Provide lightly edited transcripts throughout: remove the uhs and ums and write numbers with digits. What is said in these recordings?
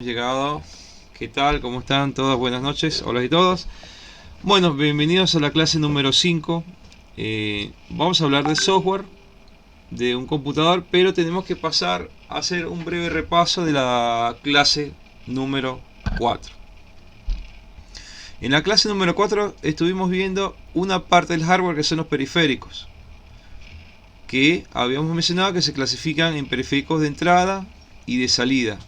Llegado. ¿Qué tal? ¿Cómo están todos? Buenas noches. Hola y todos. Bueno, bienvenidos a la clase número 5. Vamos a hablar de software de un computador, pero tenemos que pasar a hacer un breve repaso de la clase número 4. En la clase número 4 estuvimos viendo una parte del hardware que son los periféricos, que habíamos mencionado que se clasifican en periféricos de entrada y de salida,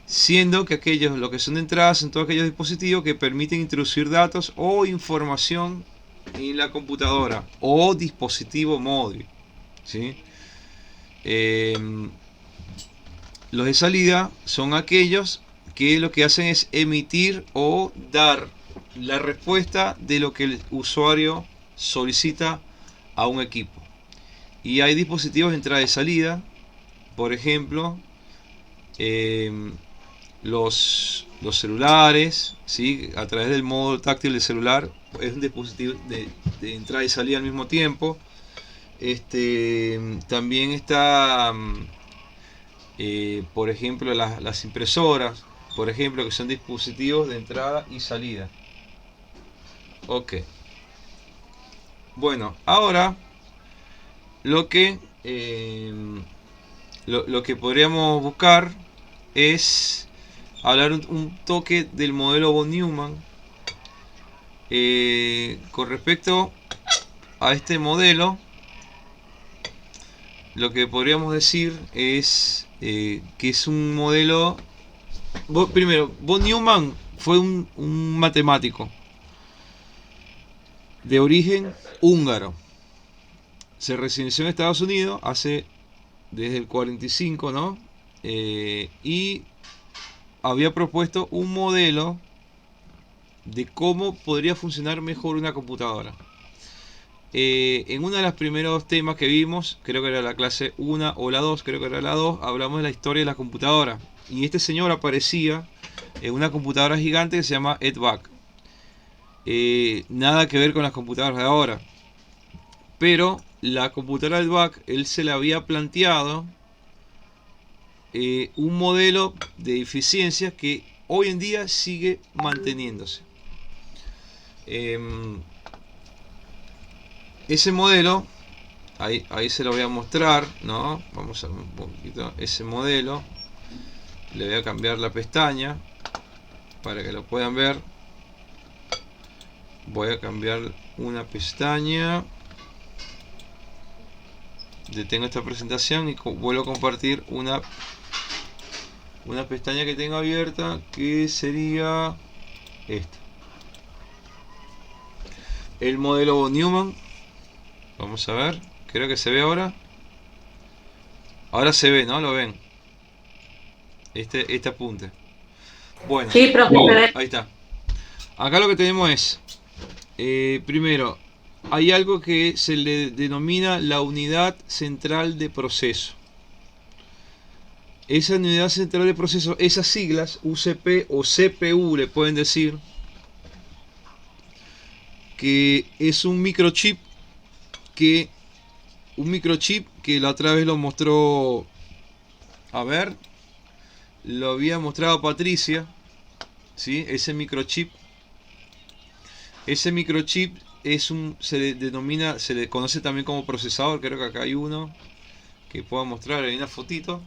siendo que aquellos, lo que son de entrada, son todos aquellos dispositivos que permiten introducir datos o información en la computadora o dispositivo móvil, ¿sí? Los de salida son aquellos que lo que hacen es emitir o dar la respuesta de lo que el usuario solicita a un equipo. Y hay dispositivos de entrada y salida, por ejemplo, los celulares, ¿sí? A través del modo táctil del celular, es un dispositivo de entrada y salida al mismo tiempo. También está, por ejemplo, las impresoras, por ejemplo, que son dispositivos de entrada y salida. Ok. Bueno, ahora lo que lo que podríamos buscar es hablar un toque del modelo von Neumann. Con respecto a este modelo, lo que podríamos decir es que es un modelo. Primero, von Neumann fue un matemático de origen húngaro. Se residenció en Estados Unidos desde el 45, ¿no? Y había propuesto un modelo de cómo podría funcionar mejor una computadora. En uno de los primeros temas que vimos, creo que era la clase 1 o la 2, creo que era la 2, hablamos de la historia de la computadora. Y este señor aparecía en una computadora gigante que se llama EDVAC. Nada que ver con las computadoras de ahora. Pero la computadora EDVAC, él se le había planteado un modelo de eficiencia que hoy en día sigue manteniéndose. Ese modelo, ahí se lo voy a mostrar, ¿no? Vamos a ver un poquito ese modelo. Le voy a cambiar la pestaña para que lo puedan ver. Voy a cambiar una pestaña. Detengo esta presentación y vuelvo a compartir una pestaña que tengo abierta, que sería esta. El modelo von Neumann. Vamos a ver, creo que se ve ahora. Ahora se ve, ¿no? Lo ven. Este apunte. Bueno, Sí, profe. ahí está. Acá lo que tenemos es, primero, hay algo que se le denomina la unidad central de proceso. Esa unidad central de proceso, esas siglas, UCP o CPU le pueden decir, que es un microchip que la otra vez lo mostró, a ver, lo había mostrado Patricia, ¿sí? Ese microchip se le denomina, se le conoce también como procesador. Creo que acá hay uno que puedo mostrar, hay una fotito,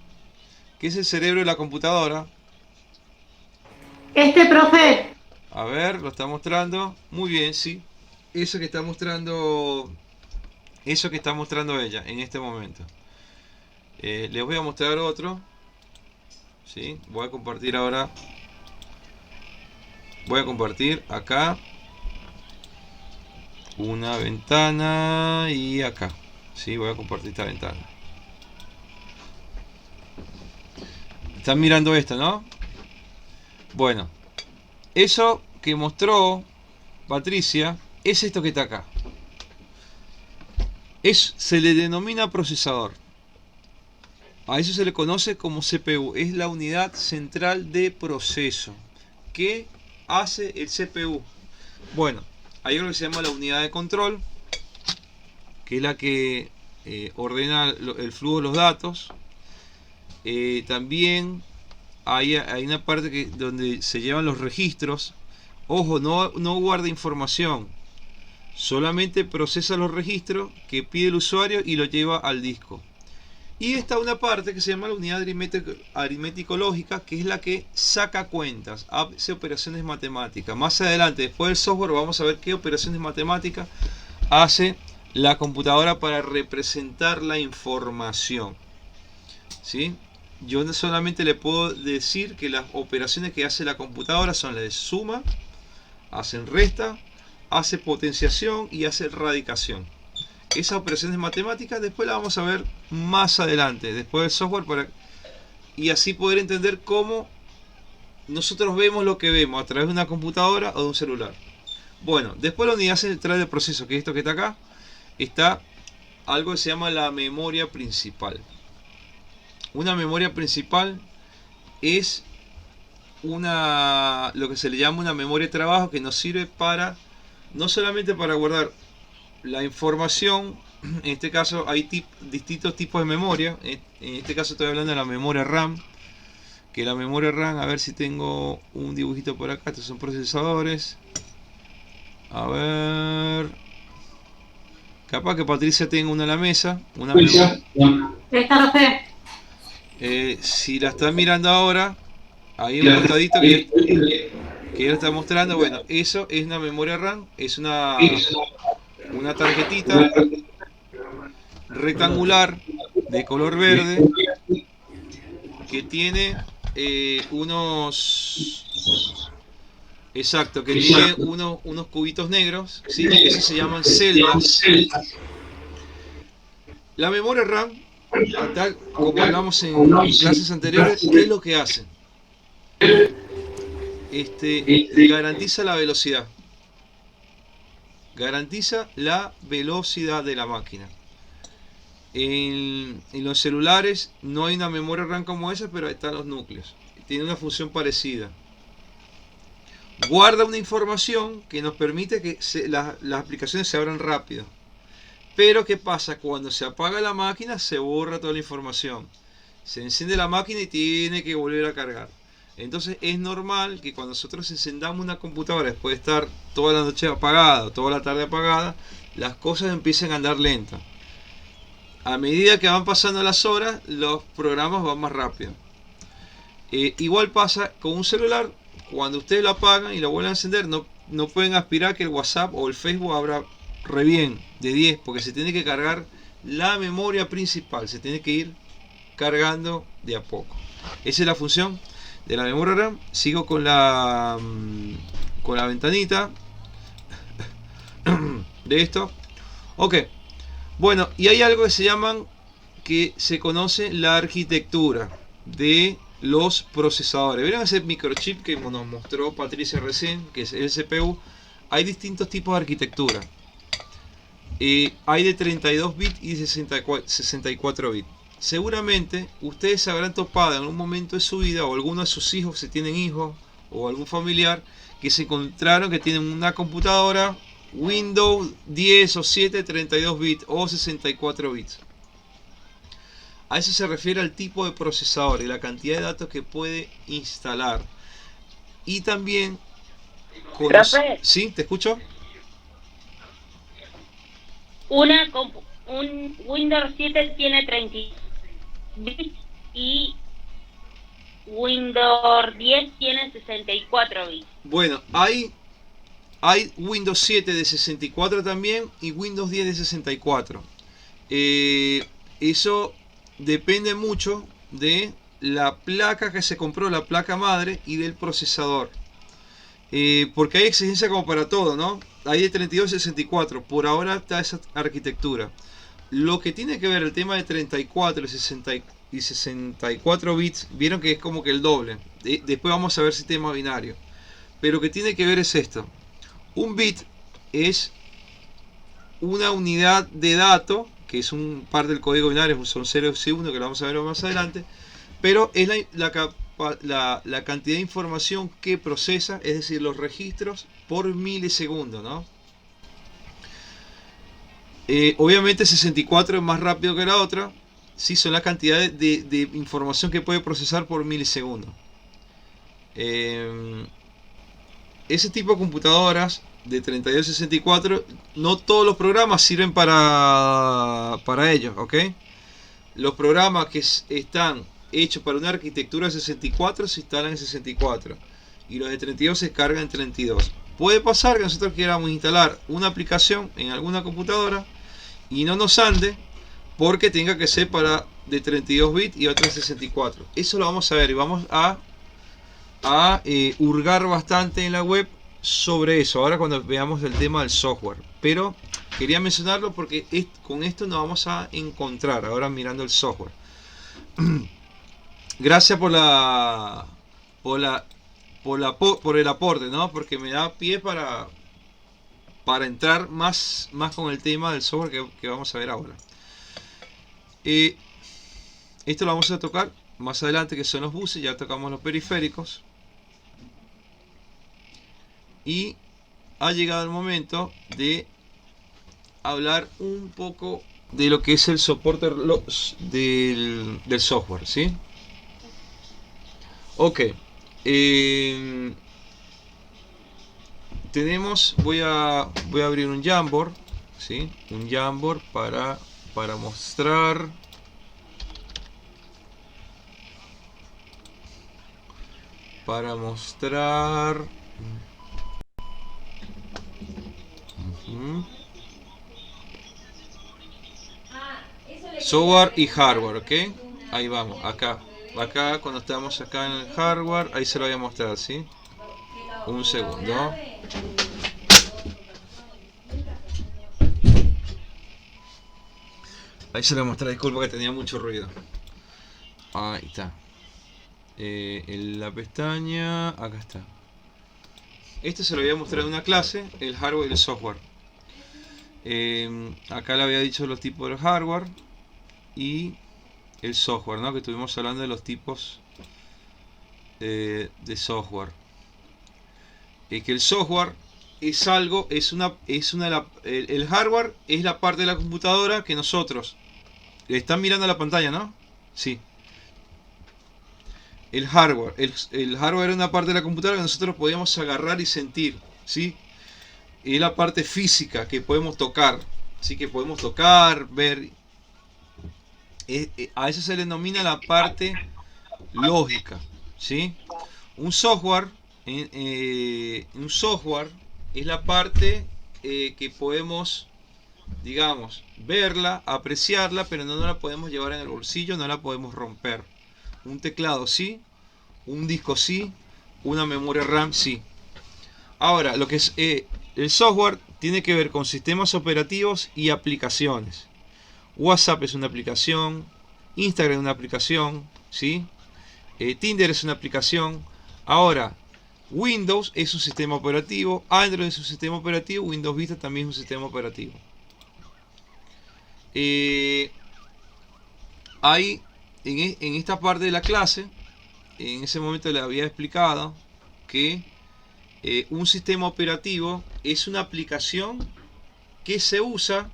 que es el cerebro de la computadora. Profe, A ver, lo está mostrando. Muy bien, sí. Eso que está mostrando, eso que está mostrando ella en este momento. Les voy a mostrar otro. ¿Sí? Voy a compartir ahora. Voy a compartir acá una ventana y acá. ¿Sí? Voy a compartir esta ventana. Están mirando esto, ¿no? Bueno, eso que mostró Patricia es esto que está acá. Se le denomina procesador. A eso se le conoce como CPU. Es la unidad central de proceso. ¿Qué hace el CPU? Bueno, hay algo que se llama la unidad de control, que es la que ordena el flujo de los datos. También hay una parte donde se llevan los registros. Ojo, no guarda información, solamente procesa los registros que pide el usuario y lo lleva al disco. Y está una parte que se llama la unidad aritmético-lógica, que es la que saca cuentas, hace operaciones matemáticas. Más adelante, después del software, vamos a ver qué operaciones matemáticas hace la computadora para representar la información, ¿sí? Yo solamente le puedo decir que las operaciones que hace la computadora son las de suma, hacen resta, hace potenciación y hace radicación. Esas operaciones matemáticas después las vamos a ver más adelante, después del software, y así poder entender cómo nosotros vemos lo que vemos a través de una computadora o de un celular. Bueno, después la unidad central del proceso, que es esto que está acá, está algo que se llama la memoria principal. Una memoria principal es lo que se le llama una memoria de trabajo, que nos sirve para no solamente para guardar la información. En este caso hay distintos tipos de memoria. En este caso estoy hablando de la memoria RAM, que la memoria RAM, a ver si tengo un dibujito por acá. Estos son procesadores. A ver, capaz que Patricia tenga una en la mesa, una memoria. Si la están mirando ahora, hay un costadito que ella está mostrando. Bueno, eso es una memoria RAM, es una tarjetita rectangular de color verde que tiene tiene unos cubitos negros, ¿sí? Esos se llaman celdas. La memoria RAM, tal como hablamos en clases anteriores, ¿qué es lo que hace? Garantiza la velocidad. Garantiza la velocidad de la máquina. En los celulares no hay una memoria RAM como esa, pero ahí están los núcleos. Tiene una función parecida. Guarda una información que nos permite que las aplicaciones se abran rápido. Pero ¿qué pasa? Cuando se apaga la máquina se borra toda la información. Se enciende la máquina y tiene que volver a cargar. Entonces es normal que cuando nosotros encendamos una computadora después de estar toda la noche apagada o toda la tarde apagada, las cosas empiecen a andar lentas. A medida que van pasando las horas, los programas van más rápido. Igual pasa con un celular. Cuando ustedes lo apagan y lo vuelven a encender, no pueden aspirar que el WhatsApp o el Facebook abra re bien de 10, porque se tiene que cargar la memoria principal, se tiene que ir cargando de a poco. Esa es la función de la memoria RAM. Sigo con la ventanita de esto. Ok, bueno, y hay algo que se conoce la arquitectura de los procesadores. ¿Vieron ese microchip que nos mostró Patricia recién, que es el CPU? Hay distintos tipos de arquitectura. Hay de 32 bits y de 64 bits. Seguramente ustedes se habrán topado en un momento de su vida, o alguno de sus hijos, si tienen hijos, o algún familiar, que se encontraron que tienen una computadora Windows 10 o 7, 32 bits o 64 bits. A eso se refiere al tipo de procesador y la cantidad de datos que puede instalar. Y también... ¿Sí? ¿Te escucho? Un Windows 7 tiene 30 bits y Windows 10 tiene 64 bits. Bueno, hay Windows 7 de 64 también y Windows 10 de 64. Eso depende mucho de la placa que se compró, la placa madre, y del procesador. Porque hay exigencia como para todo, ¿no? Hay de 32 y 64. Por ahora está esa arquitectura. Lo que tiene que ver el tema de 34 y 64 bits, vieron que es como que el doble. Después vamos a ver sistema binario. Pero lo que tiene que ver es esto. Un bit es una unidad de dato, que es un par del código binario, son 0 y 1, que lo vamos a ver más adelante. Pero es la cantidad de información que procesa, es decir, los registros por milisegundo, ¿no? Obviamente 64 es más rápido que la otra. Sí, son la cantidad de información que puede procesar por milisegundo. Ese tipo de computadoras de 3264, no todos los programas sirven para ellos, ¿ok? Los programas que están hechos para una arquitectura de 64 se instalan en 64 y los de 32 se cargan en 32. Puede pasar que nosotros queramos instalar una aplicación en alguna computadora y no nos ande porque tenga que ser para de 32 bits y otra de 64. Eso lo vamos a ver y vamos a hurgar bastante en la web sobre eso ahora cuando veamos el tema del software, pero quería mencionarlo porque con esto nos vamos a encontrar ahora mirando el software. Gracias por el aporte, ¿no? Porque me da pie para entrar más con el tema del software que vamos a ver ahora. Esto lo vamos a tocar más adelante, que son los buses. Ya tocamos los periféricos y ha llegado el momento de hablar un poco de lo que es el soporte del software, ¿sí? Ok. Voy a abrir un Jamboard, ¿sí? Un Jamboard para mostrar software y hardware, ¿ok? Ahí vamos, acá cuando estamos acá en el hardware, ahí se lo voy a mostrar, ¿sí? Un segundo. Ahí se lo voy a mostrar, disculpa que tenía mucho ruido. Ahí está. La pestaña, acá está. Este se lo voy a mostrar en una clase, el hardware y el software. Acá le había dicho los tipos del hardware y el software, ¿no? Que estuvimos hablando de los tipos de software. Que el software es algo, el hardware es la parte de la computadora que nosotros están mirando la pantalla, ¿no? Sí. El hardware era una parte de la computadora que nosotros podíamos agarrar y sentir, ¿sí? Es la parte física que podemos tocar, ¿sí? Que podemos tocar, ver. A eso se le denomina la parte lógica, ¿sí? Un software es la parte que podemos, digamos, verla, apreciarla, pero no la podemos llevar en el bolsillo, no la podemos romper. Un teclado sí, un disco sí, una memoria RAM sí. Ahora, lo que es el software tiene que ver con sistemas operativos y aplicaciones. WhatsApp es una aplicación, Instagram es una aplicación, ¿sí? Tinder es una aplicación. Ahora, Windows es un sistema operativo, Android es un sistema operativo, Windows Vista también es un sistema operativo. Hay en esta parte de la clase, en ese momento le había explicado que un sistema operativo es una aplicación que se usa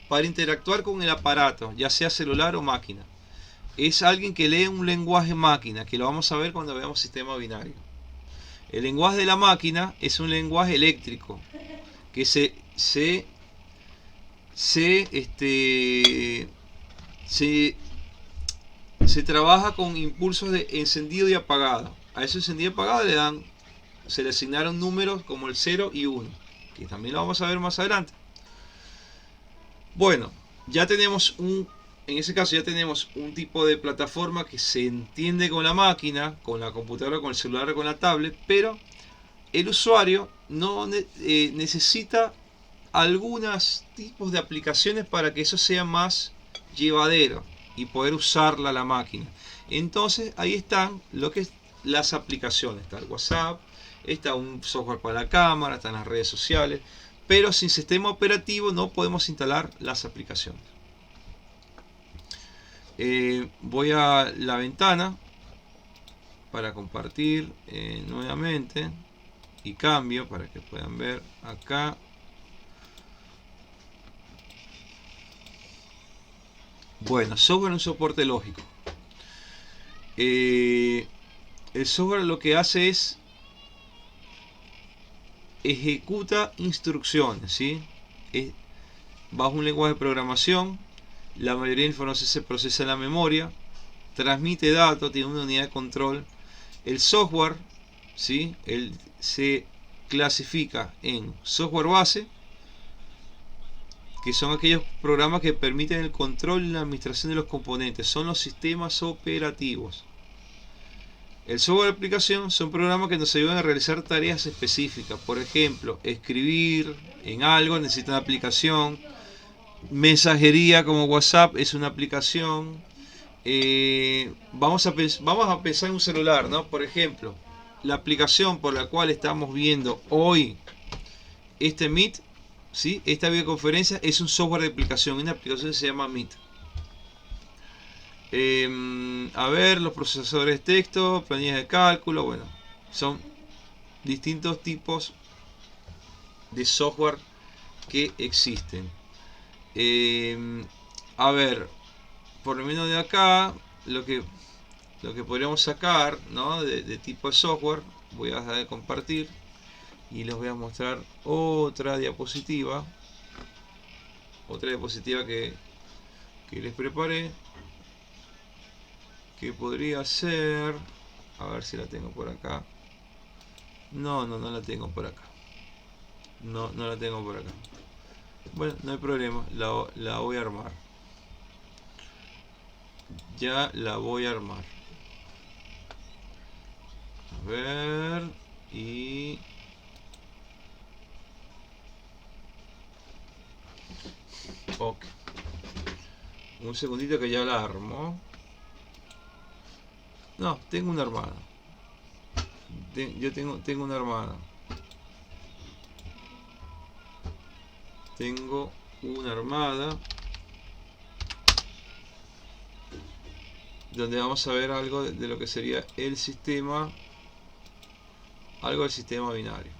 para interactuar con el aparato, ya sea celular o máquina. Es alguien que lee un lenguaje máquina, que lo vamos a ver cuando veamos sistema binario. El lenguaje de la máquina es un lenguaje eléctrico que se trabaja con impulsos de encendido y apagado. A ese encendido y apagado se le asignaron números como el 0 y 1, que también lo vamos a ver más adelante. Bueno, en ese caso ya tenemos un tipo de plataforma que se entiende con la máquina, con la computadora, con el celular o con la tablet, pero el usuario no necesita algunos tipos de aplicaciones para que eso sea más llevadero y poder usarla la máquina. Entonces ahí están las aplicaciones. Está el WhatsApp, está un software para la cámara, están las redes sociales, pero sin sistema operativo no podemos instalar las aplicaciones. Voy a la ventana para compartir nuevamente y cambio para que puedan ver acá. Bueno, software en un soporte lógico. El software lo que hace es ejecuta instrucciones, ¿sí? Bajo un lenguaje de programación, la mayoría de la información se procesa en la memoria, transmite datos, tiene una unidad de control. El software, ¿sí? Se clasifica en software base, que son aquellos programas que permiten el control y la administración de los componentes, son los sistemas operativos. El software de aplicación son programas que nos ayudan a realizar tareas específicas. Por ejemplo, escribir en algo necesita una aplicación. Mensajería como WhatsApp es una aplicación. Vamos a pensar en un celular, ¿no? Por ejemplo, la aplicación por la cual estamos viendo hoy este Meet, ¿sí? Esta videoconferencia es un software de aplicación. Una aplicación que se llama Meet. A ver, los procesadores de texto, planillas de cálculo, bueno, son distintos tipos de software que existen. A ver, por lo menos de acá, lo que podríamos sacar, ¿no? de tipo de software, voy a dejar de compartir y les voy a mostrar otra diapositiva que les preparé, que podría ser, a ver si la tengo por acá. No la tengo por acá. No la tengo por acá. Bueno, no hay problema, la voy a armar. Ya la voy a armar. A ver, y ok, un segundito que ya la armo. No, tengo una armada. Yo tengo una armada. Tengo una armada donde vamos a ver algo de lo que sería el sistema, algo del sistema binario,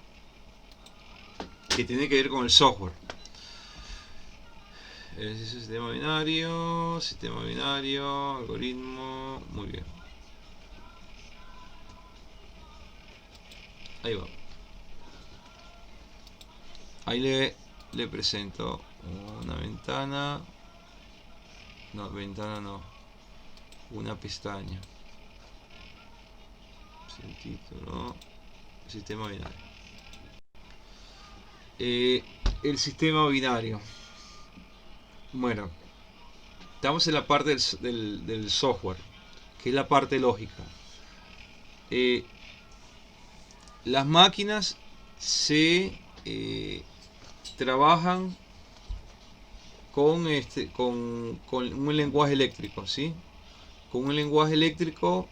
que tiene que ver con el software. El sistema binario, algoritmo, muy bien. Ahí va. Ahí le presento una ventana. No, ventana no. Una pestaña. El título. Sistema binario. El sistema binario. Bueno, estamos en la parte del software, que es la parte lógica. Las máquinas se trabajan con un lenguaje eléctrico, ¿sí? Con un lenguaje eléctrico,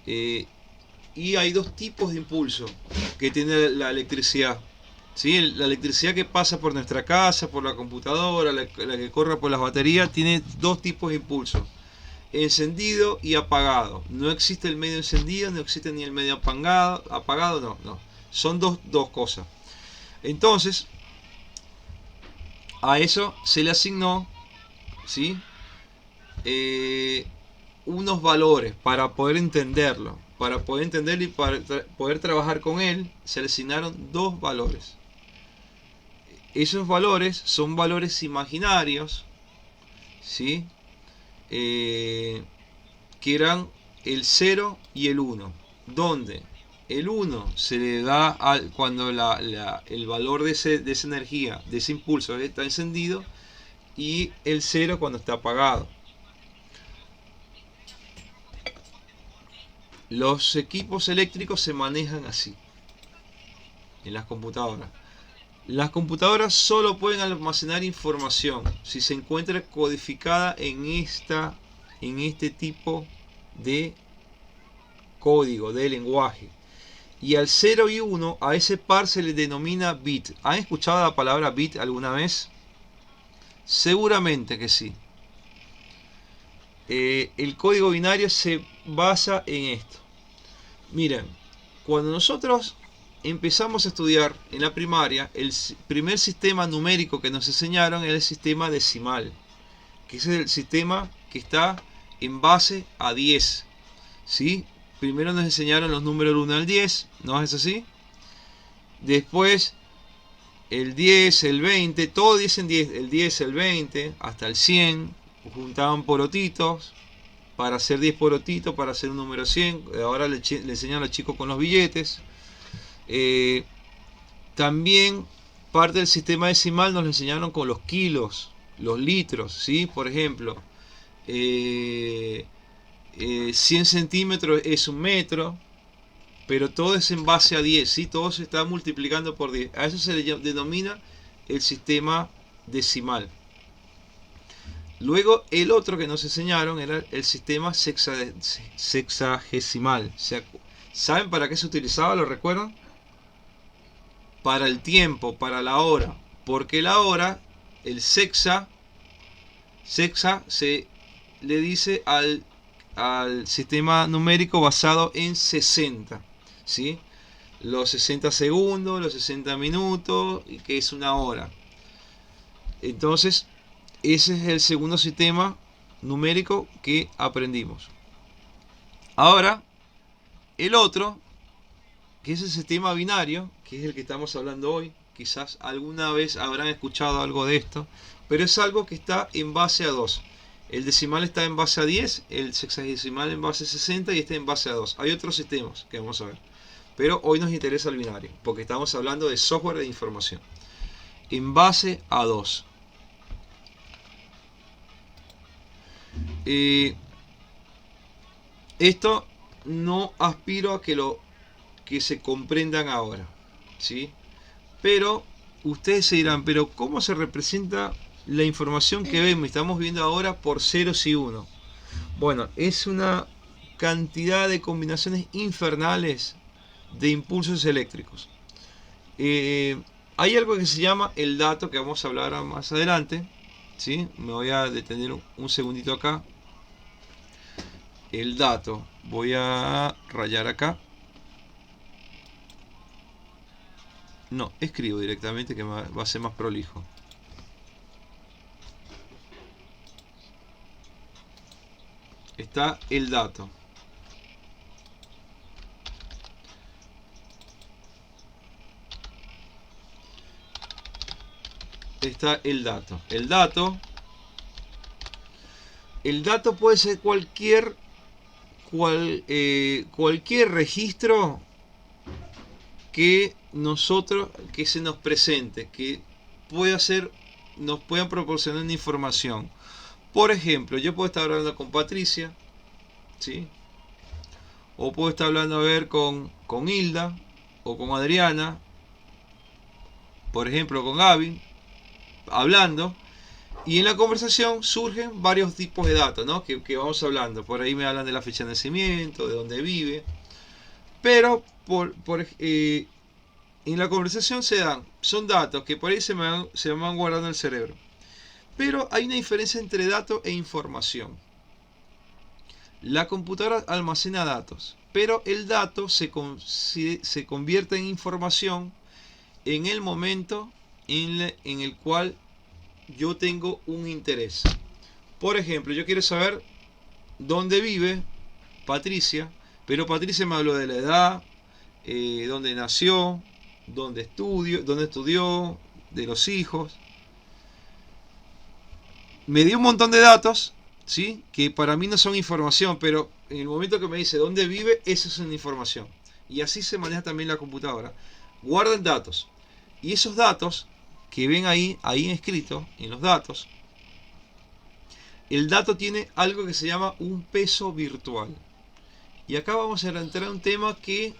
y hay dos tipos de impulso que tiene la electricidad, ¿sí? La electricidad que pasa por nuestra casa, por la computadora, la que corre por las baterías, tiene dos tipos de impulso: encendido y apagado. No existe el medio encendido, no existe ni el medio apagado, no. Son dos cosas. Entonces, a eso se le asignó, ¿sí? Unos valores para poder entenderlo. Para poder entenderlo y para poder trabajar con él, se le asignaron dos valores. Esos valores son valores imaginarios, ¿sí? Que eran el 0 y el 1, donde el 1 se le da cuando el valor de esa energía, de ese impulso está encendido, y el 0 cuando está apagado. Los equipos eléctricos se manejan así en las computadoras. Las computadoras solo pueden almacenar información si se encuentra codificada en este tipo de código, de lenguaje. Y al 0 y 1, a ese par se le denomina bit. ¿Han escuchado la palabra bit alguna vez? Seguramente que sí. El código binario se basa en esto. Miren, cuando nosotros empezamos a estudiar en la primaria, el primer sistema numérico que nos enseñaron era el sistema decimal, que es el sistema que está en base a 10, ¿sí? primero nos enseñaron los números del 1 al 10, ¿no es así? Después el 10, el 20, todos dicen 10, el 10, el 20, hasta el 100, juntaban porotitos, para hacer 10 porotitos, para hacer un número 100, ahora le enseñan a los chicos con los billetes. También parte del sistema decimal nos lo enseñaron con los kilos, los litros, ¿sí? Por ejemplo, 100 centímetros es un metro, pero todo es en base a 10, ¿sí? Todo se está multiplicando por 10. A eso se le denomina el sistema decimal. Luego el otro que nos enseñaron era el sistema sexagesimal. ¿Saben para qué se utilizaba? ¿Lo recuerdan? Para el tiempo, para la hora. Porque la hora, el sexa se le dice al sistema numérico basado en 60, ¿sí? Los 60 segundos, los 60 minutos, que es una hora. Entonces, ese es el segundo sistema numérico que aprendimos. Ahora, el otro, que es el sistema binario, que es el que estamos hablando hoy. Quizás alguna vez habrán escuchado algo de esto, pero es algo que está en base a 2. El decimal está en base a 10, el sexagesimal en base a 60 y este en base a 2. Hay otros sistemas que vamos a ver, pero hoy nos interesa el binario, porque estamos hablando de software de información. En base a 2. Esto no aspiro a que se comprendan ahora, ¿sí? Pero ustedes se dirán, pero ¿cómo se representa la información que vemos, estamos viendo ahora, por ceros y uno? Bueno, es una cantidad de combinaciones infernales de impulsos eléctricos. Hay algo que se llama el dato, que vamos a hablar más adelante, ¿sí? Me voy a detener un segundito acá. El dato, voy a rayar acá. No, escribo directamente, que va a ser más prolijo. Está el dato. Está el dato. El dato puede ser cualquier registro que se nos presente, que nos puedan proporcionar una información. Por ejemplo, yo puedo estar hablando con Patricia, ¿sí? O puedo estar hablando con Hilda, o con Adriana, por ejemplo con Gaby, hablando, y en la conversación surgen varios tipos de datos, ¿no? que vamos hablando. Por ahí me hablan de la fecha de nacimiento, de dónde vive, pero en la conversación son datos que por ahí se van guardando en el cerebro. Pero hay una diferencia entre datos e información. La computadora almacena datos, pero el dato se convierte en información en el momento en el cual yo tengo un interés. Por ejemplo, yo quiero saber dónde vive Patricia, pero Patricia me habló de la edad, dónde nació, dónde estudió, de los hijos. Me dio un montón de datos, ¿sí? Que para mí no son información, pero en el momento que me dice dónde vive, esa es una información. Y así se maneja también la computadora. Guardan datos. Y esos datos que ven ahí escrito, en los datos, el dato tiene algo que se llama un peso virtual. Y acá vamos a entrar a un tema que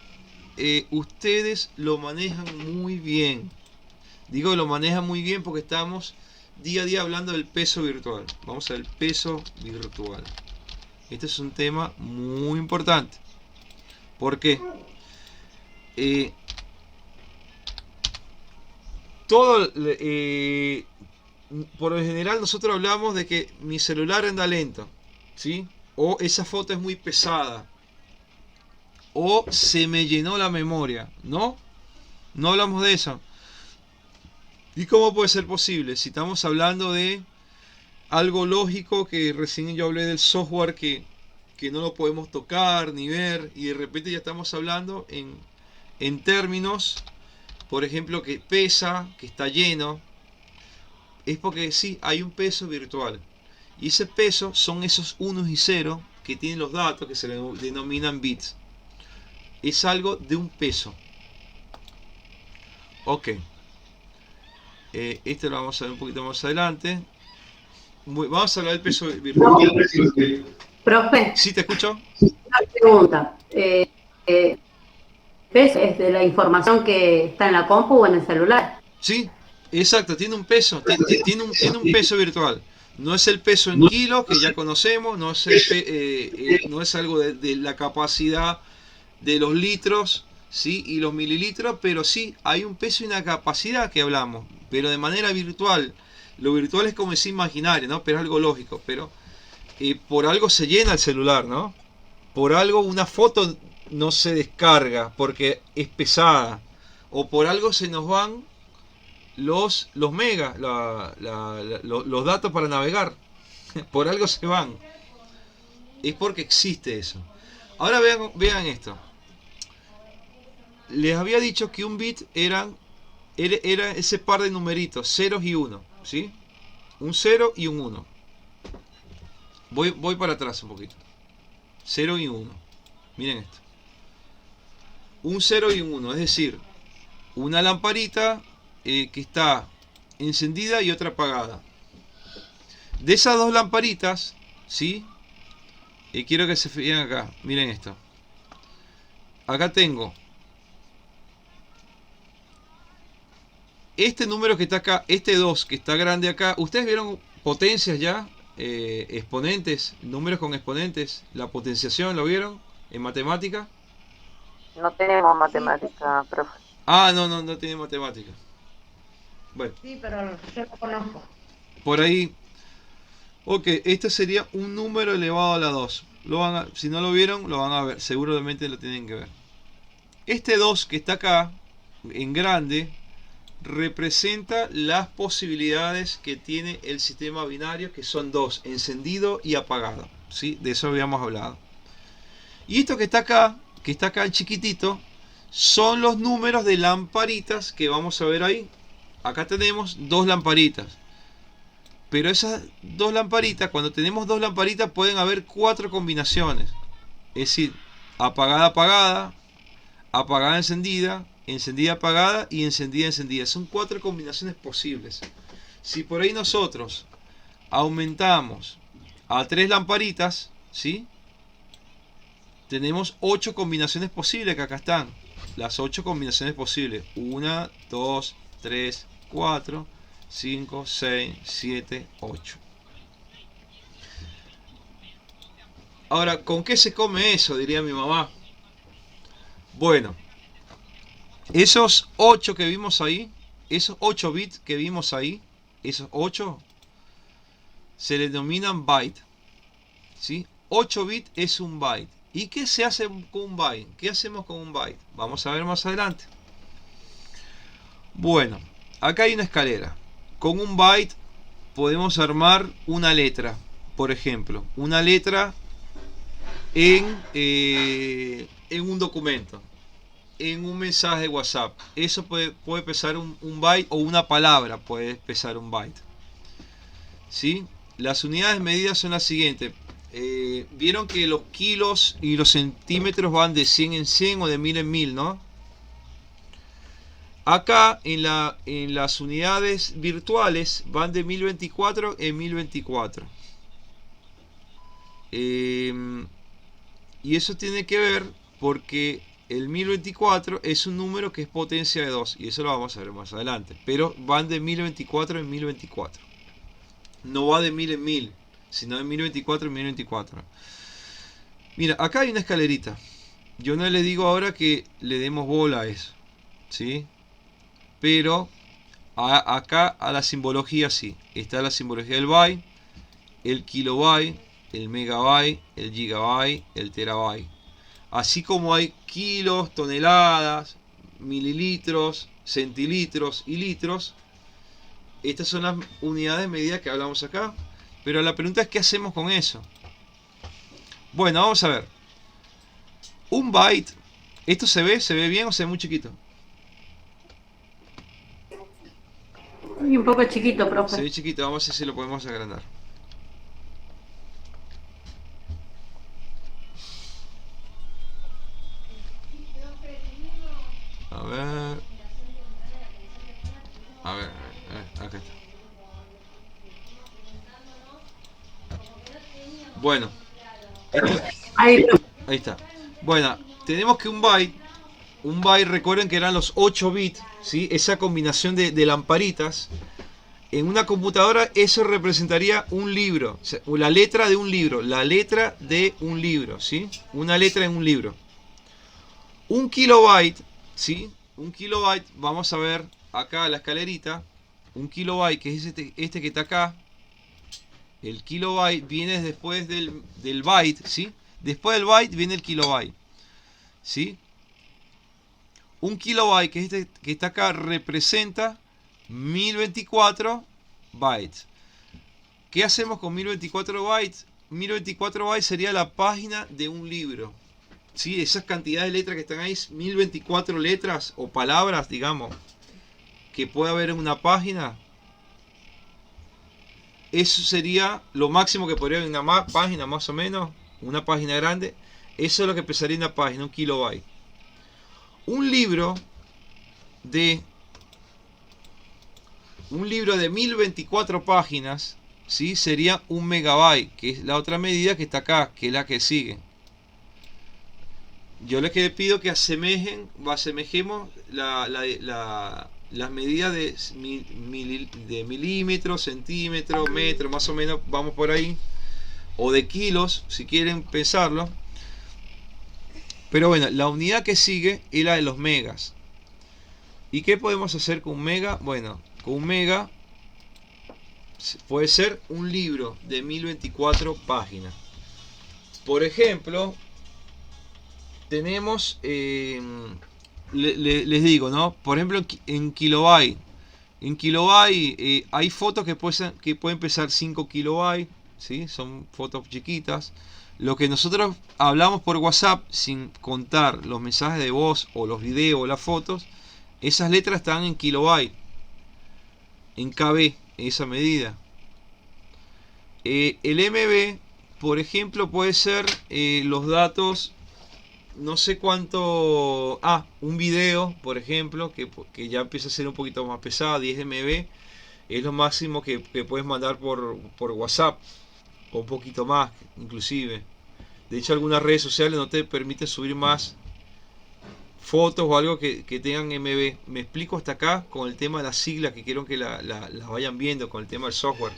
ustedes lo manejan muy bien. Digo, lo manejan muy bien porque estamos día a día hablando del peso virtual. Vamos al peso virtual. Este es un tema muy importante. ¿Por qué? Por lo general nosotros hablamos de que mi celular anda lento, ¿sí? O esa foto es muy pesada, o se me llenó la memoria. No hablamos de eso. ¿Y cómo puede ser posible? Si estamos hablando de algo lógico, que recién yo hablé del software que que no lo podemos tocar ni ver, y de repente ya estamos hablando en términos, por ejemplo, que pesa, que está lleno. Es porque sí, hay un peso virtual. Y ese peso son esos unos y ceros que tienen los datos que se denominan bits. Es algo de un peso. Ok. Esto lo vamos a ver un poquito más adelante. Vamos a hablar del peso virtual. Profe, ¿Sí te escucho? una pregunta. ¿Peso es de la información que está en la compu o en el celular? Sí, exacto, tiene un peso, tiene un peso virtual. No es el peso en kilos que ya conocemos, no es, no es algo de la capacidad de los litros, ¿sí? Y los mililitros, pero sí hay un peso y una capacidad que hablamos, pero de manera virtual. Lo virtual es como decir imaginario, ¿no? Pero es algo lógico, pero por algo se llena el celular, ¿no? Por algo una foto no se descarga porque es pesada, o por algo se nos van los megas, los datos para navegar. Por algo se van. Es porque existe eso. Ahora vean esto. Les había dicho que un bit era ese par de numeritos, ceros y uno, ¿sí? Un 0 y un 1. Voy para atrás un poquito. 0 y 1. Miren esto. Un 0 y un 1, es decir, una lamparita que está encendida y otra apagada. De esas dos lamparitas, ¿sí? Quiero que se fijen acá. Miren esto. Acá tengo este número que está acá, este 2 que está grande acá. ¿Ustedes vieron potencias ya? Exponentes, números con exponentes. La potenciación, ¿lo vieron? En matemática. No tenemos matemática, profe. Ah, no tiene matemática. Bueno. Sí, pero yo lo conozco. Por ahí. Ok, este sería un número elevado a la 2. Si no lo vieron, lo van a ver. Seguramente lo tienen que ver. Este 2 que está acá, en grande, representa las posibilidades que tiene el sistema binario, que son dos, encendido y apagado. ¿Sí? De eso habíamos hablado. Y esto que está acá en chiquitito, son los números de lamparitas que vamos a ver ahí. Acá tenemos dos lamparitas. Pero esas dos lamparitas, cuando tenemos dos lamparitas, pueden haber 4 combinaciones. Es decir, apagada, apagada, apagada, encendida, encendida, apagada y encendida, encendida. Son 4 combinaciones posibles. Si por ahí nosotros aumentamos a 3 lamparitas, ¿sí? Tenemos 8 combinaciones posibles, que acá están. Las 8 combinaciones posibles. 1, 2, 3, 4, 5, 6, 7, 8. Ahora, ¿con qué se come eso? Diría mi mamá. Bueno, esos 8 que vimos ahí, esos 8 bits que vimos ahí, esos 8, se le denominan byte. ¿Sí? 8 bits es un byte. ¿Y qué se hace con un byte? ¿Qué hacemos con un byte? Vamos a ver más adelante. Bueno, acá hay una escalera. Con un byte podemos armar una letra. Por ejemplo, una letra en un documento, en un mensaje de WhatsApp. Eso puede pesar un byte, o una palabra puede pesar un byte. ¿Sí? Las unidades medidas son las siguientes. Vieron que los kilos y los centímetros van de 100 en 100 o de 1000 en 1000, ¿no? Acá en las unidades virtuales van de 1024 en 1024. Y eso tiene que ver porque el 1024 es un número que es potencia de 2. Y eso lo vamos a ver más adelante. Pero van de 1024 en 1024. No va de 1000 en 1000, sino de 1024 en 1024. Mira, acá hay una escalerita. Yo no le digo ahora que le demos bola a eso, ¿sí? Pero acá a la simbología sí. Está la simbología del byte, el kilobyte, el megabyte, el gigabyte, el terabyte. Así como hay kilos, toneladas, mililitros, centilitros y litros. Estas son las unidades de medida que hablamos acá. Pero la pregunta es, ¿qué hacemos con eso? Bueno, vamos a ver. Un byte. ¿Esto se ve bien o se ve muy chiquito? Y un poco chiquito, Se profe. ve chiquito, vamos a ver si lo podemos agrandar. A ver. Acá está. Bueno, esto, Ahí, ahí está. Bueno, tenemos que un byte, recuerden que eran los 8 bits, ¿sí? Esa combinación de lamparitas. En una computadora eso representaría un libro, o sea, la letra de un libro, ¿sí? Una letra en un libro. Un kilobyte, ¿sí? Un kilobyte, vamos a ver acá la escalerita. Un kilobyte, que es este que está acá. El kilobyte viene después del byte, ¿sí? Después del byte viene el kilobyte, ¿sí? Un kilobyte, que es este que está acá, representa 1024 bytes. ¿Qué hacemos con 1024 bytes? 1024 bytes sería la página de un libro. ¿Sí? Esas cantidades de letras que están ahí, 1024 letras o palabras, digamos, que puede haber en una página. Eso sería lo máximo que podría haber en una página, más o menos. Una página grande. Eso es lo que pesaría en una página, un kilobyte. Un libro de 1024 páginas, ¿sí? Sería un megabyte, que es la otra medida que está acá, que es la que sigue. Yo les pido que asemejemos las medidas de milímetros, centímetros, metros, más o menos, vamos por ahí, o de kilos, si quieren pensarlo. Pero bueno, la unidad que sigue es la de los megas. ¿Y qué podemos hacer con un mega? Bueno, con un mega puede ser un libro de 1024 páginas. Por ejemplo, tenemos, les digo, ¿no? Por ejemplo, en kilobyte. En kilobyte hay fotos que pueden pesar 5 kilobytes, ¿sí? Son fotos chiquitas. Lo que nosotros hablamos por WhatsApp, sin contar los mensajes de voz o los videos o las fotos, esas letras están en kilobyte, en KB, esa medida. El MB, por ejemplo, puede ser los datos, no sé cuánto. Un video, por ejemplo, que ya empieza a ser un poquito más pesado, 10 MB, es lo máximo que puedes mandar por WhatsApp, o un poquito más, inclusive. De hecho, algunas redes sociales no te permiten subir más fotos o algo que tengan MB. Me explico hasta acá con el tema de las siglas, que quiero que las vayan viendo con el tema del software.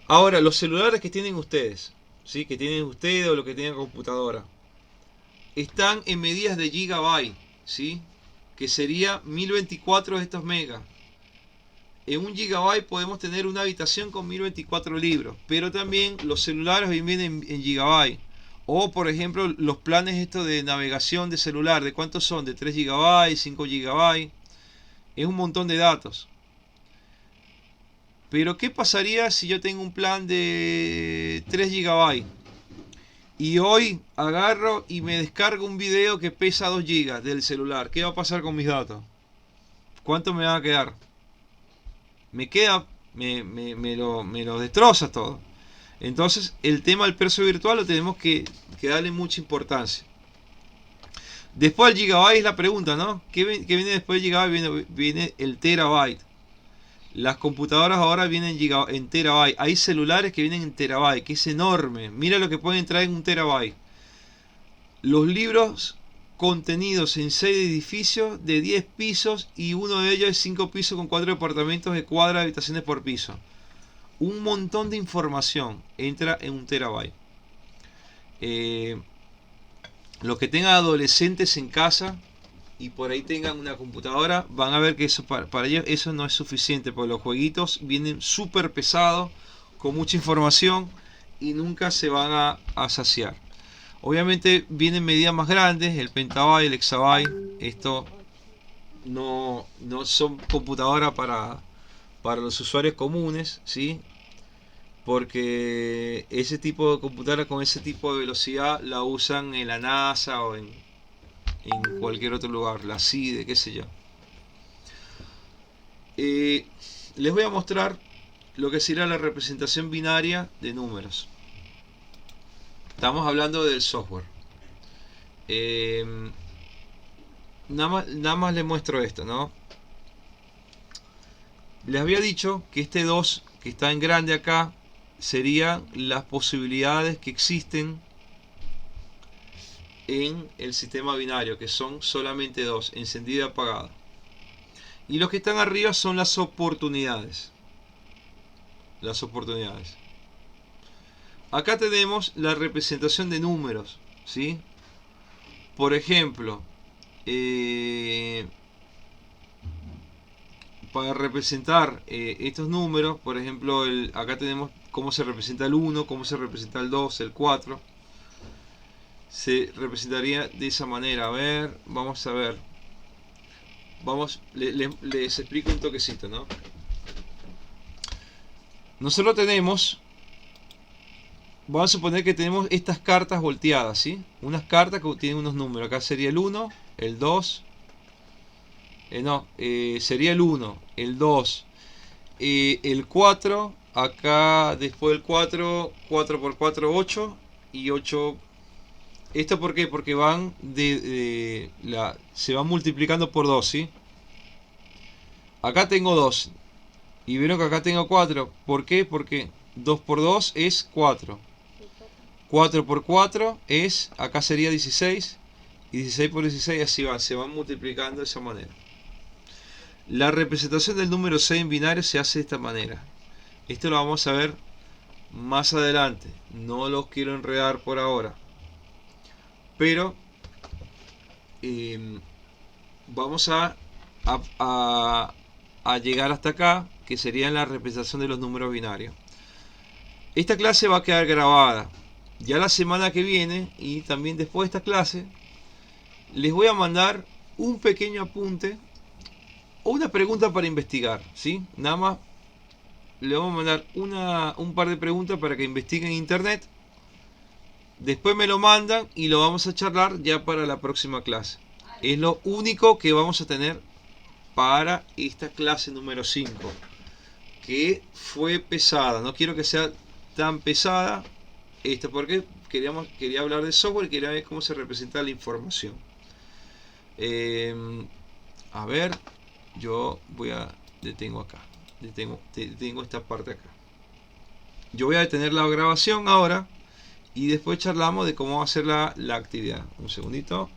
Ahora, los celulares que tienen ustedes, ¿sí? Que tienen ustedes o lo que tienen computadora, están en medidas de gigabyte, ¿sí? Que sería 1024 de estos megas. En un gigabyte podemos tener una habitación con 1024 libros, pero también los celulares vienen en gigabyte. O por ejemplo los planes estos de navegación de celular, ¿de cuántos son? De 3 gigabytes, 5 gigabytes. Es un montón de datos. Pero ¿qué pasaría si yo tengo un plan de 3 gigabytes? Y hoy agarro y me descargo un video que pesa 2 gigas del celular. ¿Qué va a pasar con mis datos? ¿Cuánto me va a quedar? Me lo destroza todo. Entonces el tema del precio virtual lo tenemos que darle mucha importancia. Después el gigabyte es la pregunta, ¿no? ¿Qué viene después del gigabyte? Viene el terabyte. Las computadoras ahora vienen en terabyte. Hay celulares que vienen en terabyte, que es enorme. Mira lo que pueden entrar en un terabyte. Los libros contenidos en 6 edificios de 10 pisos y uno de ellos es 5 pisos con 4 departamentos de cuadra de habitaciones por piso. Un montón de información entra en un terabyte. Los que tengan adolescentes en casa y por ahí tengan una computadora, van a ver que eso para ellos eso no es suficiente, porque los jueguitos vienen súper pesados, con mucha información y nunca se van a saciar. Obviamente vienen medidas más grandes, el petabyte, el exabyte. Esto no son computadoras para los usuarios comunes, ¿sí? porque ese tipo de computadora con ese tipo de velocidad la usan en la NASA o en cualquier otro lugar, la CIDE, qué sé yo. Les voy a mostrar lo que será la representación binaria de números. Estamos hablando del software. Nada más les muestro esto, ¿no? Les había dicho que este 2 que está en grande acá serían las posibilidades que existen en el sistema binario, que son solamente 2, encendida y apagada. Y los que están arriba son las oportunidades. Las oportunidades. Acá tenemos la representación de números, ¿sí? Por ejemplo, para representar estos números, por ejemplo, acá tenemos cómo se representa el 1, cómo se representa el 2, el 4. Se representaría de esa manera. A ver, vamos a ver. Les explico un toquecito, ¿no? Nosotros tenemos, vamos a suponer que tenemos estas cartas volteadas, ¿sí? Unas cartas que tienen unos números. Acá sería el 1, el 2. Sería el 1, el 2, el 4. Acá después del 4, 4 por 4, 8. Y 8. ¿Esto por qué? Porque van se van multiplicando por 2, ¿sí? Acá tengo 2. Y vieron que acá tengo 4. ¿Por qué? Porque 2 por 2 es 4. 4 por 4 es, acá sería 16. Y 16 por 16 así van, se van multiplicando de esa manera. La representación del número 6 en binario se hace de esta manera. Esto lo vamos a ver más adelante. No los quiero enredar por ahora. Pero vamos a llegar hasta acá, que sería la representación de los números binarios. Esta clase va a quedar grabada. Ya la semana que viene y también después de esta clase les voy a mandar un pequeño apunte o una pregunta para investigar, ¿sí? Nada más le vamos a mandar un par de preguntas para que investiguen en internet. Después me lo mandan y lo vamos a charlar ya para la próxima clase. Es lo único que vamos a tener para esta clase número 5, que fue pesada. No quiero que sea tan pesada esto, porque quería hablar de software y quería ver cómo se representa la información. A ver, yo detengo acá, detengo esta parte acá. Yo voy a detener la grabación ahora y después charlamos de cómo va a ser la actividad. Un segundito.